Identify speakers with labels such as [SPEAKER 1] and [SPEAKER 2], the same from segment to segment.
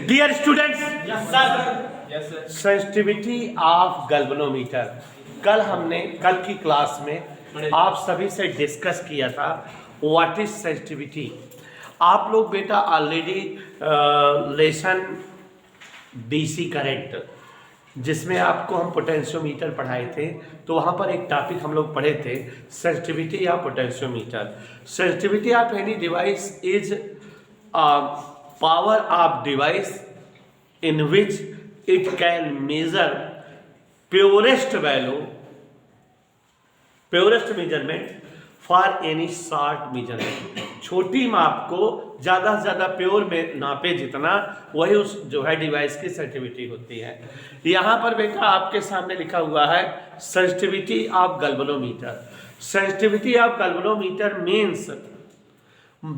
[SPEAKER 1] Dear students,
[SPEAKER 2] yes sir.
[SPEAKER 1] Sensitivity of galvanometer. कल की class में आप सभी से डिस्कस किया था व्हाट इज सेंसिटिविटी। आप लोग बेटा ऑलरेडी लेसन डीसी करंट जिसमें आपको हम पोटेंशियोमीटर पढ़ाए थे, तो वहाँ पर एक टॉपिक हम लोग पढ़े थे sensitivity of potentiometer. Sensitivity of any device is power of device in which it can measure purest measurement for any short measurement। छोटी माप को ज़्यादा से ज़्यादा प्योर में नापे जितना, वही उस जो है डिवाइस की सेंसिटिविटी होती है। यहाँ पर बेटा आपके सामने लिखा हुआ है sensitivity of galvanometer. Sensitivity of galvanometer means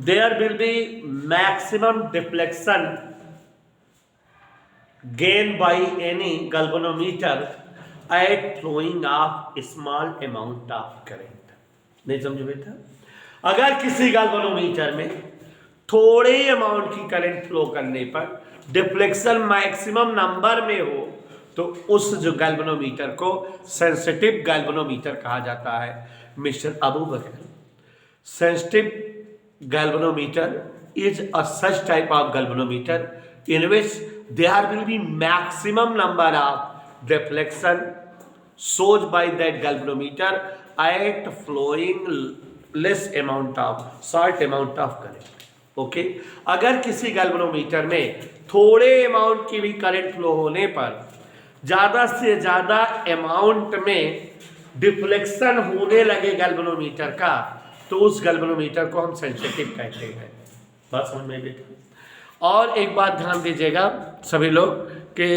[SPEAKER 1] there will be maximum deflection gained by any galvanometer at flowing of small amount of current। नहीं समझो बेटा, अगर किसी गैल्वेनोमीटर में थोड़े अमाउंट की करंट फ्लो करने पर डिफ्लेक्शन मैक्सिमम नंबर में हो, तो उस जो गैल्वेनोमीटर को सेंसिटिव गैल्वेनोमीटर कहा जाता है। Mister Abu Bakar, sensitive galvanometer is a such type of galvanometer in which there will be maximum number of deflection shown by that galvanometer at flowing less amount of short amount of current। Okay, अगर किसी galvanometer में थोड़े amount की भी current flow होने पर ज़्यादा से ज़्यादा अमाउंट में डिफ्लेक्शन होने लगे गैल्वेनोमीटर का, तो उस गैल्वेनोमीटर को हम सेंसिटिव कहते हैं। बात समझ में बेटा। और एक बात ध्यान दीजिएगा सभी लोग कि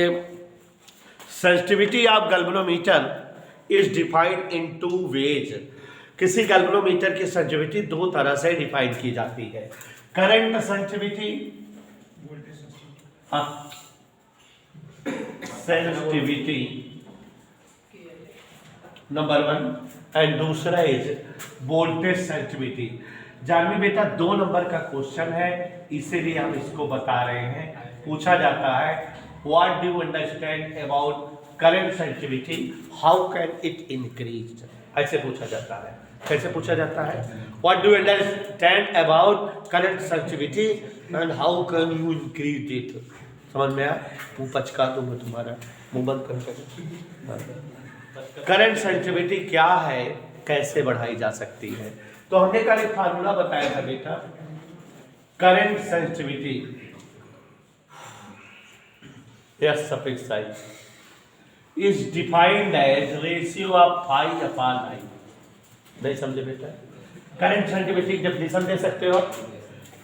[SPEAKER 1] sensitivity of galvanometer is defined in two ways. किसी गैल्वेनोमीटर की सेंसिटिविटी दो तरह से डिफाइन की जाती है। Current sensitivity, sensitivity number 1, and दूसरा इज वोल्टेज सेंसिटिविटी। जानवी बेटा 2 नंबर का क्वेश्चन है, इसीलिए हम इसको बता रहे हैं। पूछा जाता है what do you understand about current sensitivity, how can it increase. ऐसे पूछा जाता है। कैसे पूछा जाता है? What do you understand about current sensitivity and how can you increase it. समझ में आया? मुंह पचका दूंगा तुम्हारा, मुंह बंद कर। करंट सेंसिटिविटी क्या है, कैसे बढ़ाई जा सकती है? तो हमने कल एक फार्मूला बताया था बेटा। Current sensitivity S suffix I is defined as ratio of phi upon I. नहीं समझे बेटा? करंट सेंसिटिविटी डेफिनेशन दे सकते हो,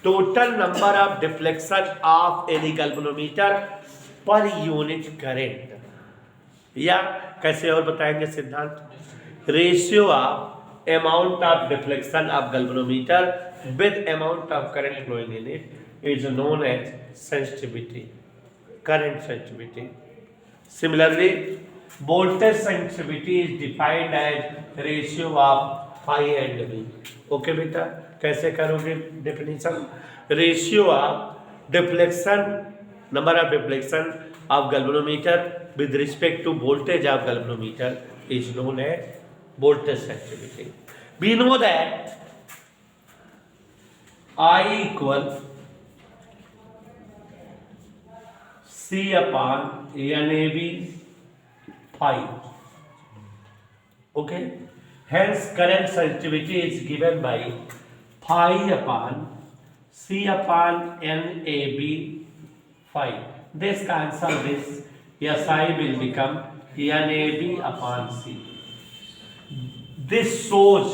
[SPEAKER 1] total number of deflection of any galvanometer per unit current, या कैसे और बताएंगे Siddhant, ratio of amount of deflection of galvanometer with amount of current flowing in it is known as sensitivity, current sensitivity. Similarly voltage sensitivity is defined as ratio of phi and V. Okay बेटा, कैसे करोगे definition? Ratio of deflection, number of deflection of galvanometer with respect to voltage of galvanometer is known as voltage sensitivity। We know that I equal C upon NAV phi। okay, hence current sensitivity is given by phi upon C upon NAV phi। This cancel this, SI will become NAB upon C। This shows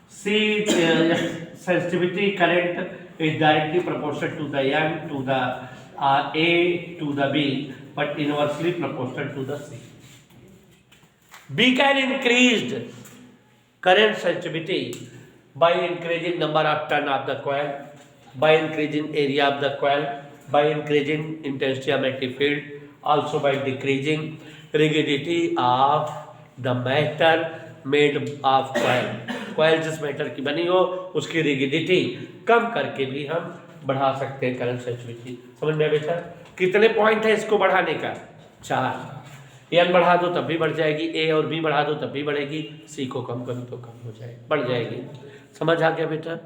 [SPEAKER 1] C sensitivity current is directly proportional to the N to the A to the B, but inversely proportional to the C। We can increase current sensitivity by increasing number of turn of the coil, by increasing area of the coil, by increasing intensity of magnetic field, also by decreasing rigidity of the matter made of coil। coil जिस matter की बनी हो उसकी rigidity कम करके भी हम बढ़ा सकते हैं करंट सेंसिटिविटी। समझ में बेटा? कितने पॉइंट है इसको बढ़ाने का? 4। एन बढ़ा दो तब भी बढ़ जाएगी, ए और बी बढ़ा दो तब भी बढ़ेगी, सी को कम करो तो कम हो जाएगी, बढ़ जाएगी। समझ आ गया बेटा?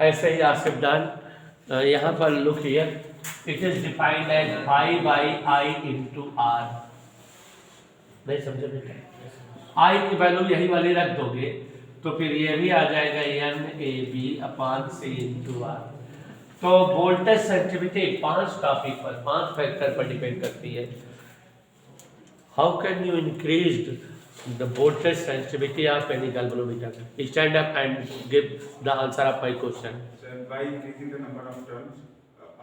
[SPEAKER 1] ऐसे ही आसिफ डान यहाँ पर look here, it is defined as pi by I into R. नहीं समझे बेटा? आई की वैल्यू यही वाली रख दोगे तो फिर ये भी आ जाएगा N A B upon C into R. तो वोल्टेज सेंसिटिविटी 5 टॉपिक पर, 5 फैक्टर पर डिपेंड करती है। How can you increase the voltage sensitivity of any galvanometer? Stand up and give the answer of my question.
[SPEAKER 3] Sir, by increasing the number of turns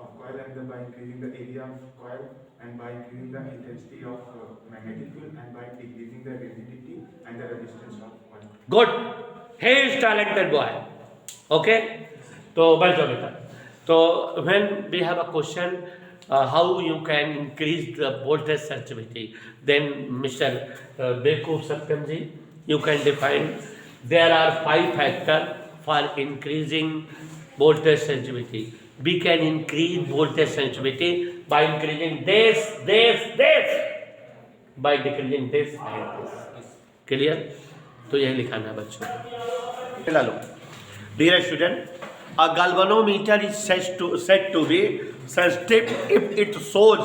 [SPEAKER 3] of coil and by increasing the area of coil and by increasing the intensity of magnetic field and by decreasing the rigidity and the resistance of coil.
[SPEAKER 1] Good, he is talented boy. Okay, तो बढ़ जाओ बेटा। तो when we have a question how you can increase the voltage sensitivity, then Mr. Bekoof Satyam ji, you can define there are 5 factors for increasing voltage sensitivity. We can increase voltage sensitivity by increasing this, by decreasing this and this. Clear? तो यही लिखाना है बच्चों। लो dear student, a galvanometer is said to be sensitive if it shows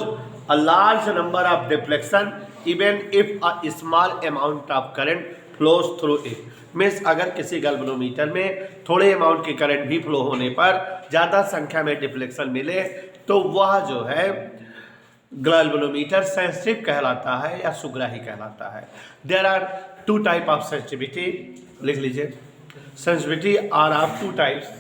[SPEAKER 1] a large number of deflection even if a small amount of current flows through it. Means अगर किसी galvanometer में थोड़े amount की करंट भी flow होने पर ज़्यादा संख्या में डिफ्लेक्शन मिले तो वह जो है गैल्वेनोमीटर सेंसिटिव कहलाता है या सुग्राही कहलाता है। There are 2 type of sensitivity, लिख लीजिए। Sensitivity are of 2 types.